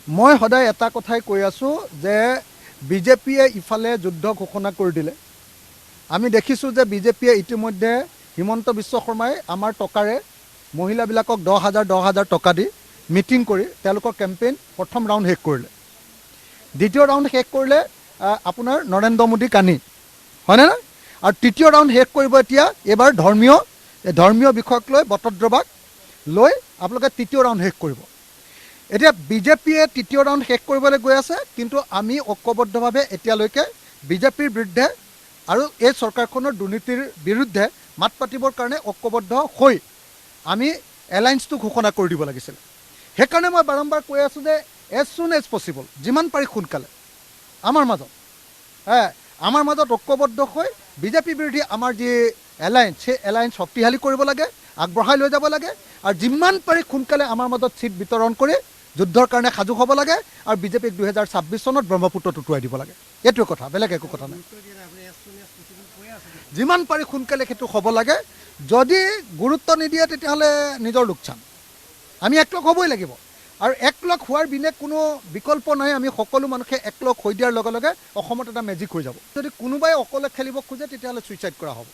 মই সদায় এটা কথাই কৈ আছোঁ যে বিজেপিয়ে ইফালে যুদ্ধ ঘোষণা কৰি দিলে। আমি দেখিছোঁ যে বিজেপিয়ে ইতিমধ্যে হিমন্ত বিশ্ব শৰ্মাই আমাৰ টকাৰে মহিলাবিলাকক 10,000 টকা দি মিটিং কৰি তেওঁলোকৰ কেম্পেইন প্ৰথম ৰাউণ্ড শেষ কৰিলে। দ্বিতীয় ৰাউণ্ড শেষ কৰিলে আপোনাৰ নৰেন্দ্ৰ মোদী কানি হয়নে না? আৰু তৃতীয় ৰাউণ্ড শেষ কৰিব এতিয়া এইবাৰ ধৰ্মীয় বিষয়ক লৈ বটদ্ৰৱাক লৈ আপোনালোকে তৃতীয় ৰাউণ্ড শেষ কৰিব। এতিয়া বিজেপিয়ে তৃতীয় ৰাউণ্ড শেষ কৰিবলৈ গৈ আছে, কিন্তু আমি ঐক্যবদ্ধভাৱে এতিয়ালৈকে বিজেপিৰ বিৰুদ্ধে আৰু এই চৰকাৰখনৰ দুৰ্নীতিৰ বিৰুদ্ধে মাত পাতিবৰ কাৰণে ঐক্যবদ্ধ হৈ আমি এলায়েন্সটো ঘোষণা কৰি দিব লাগিছিল। সেইকাৰণে মই বাৰম্বাৰ কৈ আছোঁ যে এজ চুন এজ পচিবল, যিমান পাৰি সোনকালে আমাৰ মাজত ঐক্যবদ্ধ হৈ বিজেপি বিৰোধী আমাৰ যি এলায়েন্স, সেই এলায়েন্স শক্তিশালী কৰিব লাগে, আগবঢ়াই লৈ যাব লাগে, আৰু যিমান পাৰি সোনকালে আমাৰ মাজত ছিট বিতৰণ কৰি যুদ্ধৰ কাৰণে সাজু হ'ব লাগে, আৰু বিজেপিক 2026 চনত ব্ৰহ্মপুত্ৰত উটুৱাই দিব লাগে। এইটোৱে কথা, বেলেগ একো কথা নাই। যিমান পাৰি সোনকালে সেইটো হ'ব লাগে। যদি গুৰুত্ব নিদিয়ে তেতিয়াহ'লে নিজৰ লোকচান। আমি একলগ হ'বই লাগিব, আৰু একলগ হোৱাৰ বিনে কোনো বিকল্প নাই। আমি সকলো মানুহে একলগ হৈ দিয়াৰ লগে লগে অসমত এটা মেজিক হৈ যাব। যদি কোনোবাই অকলে খেলিব খোজে তেতিয়াহ'লে ছুইচাইড কৰা হ'ব।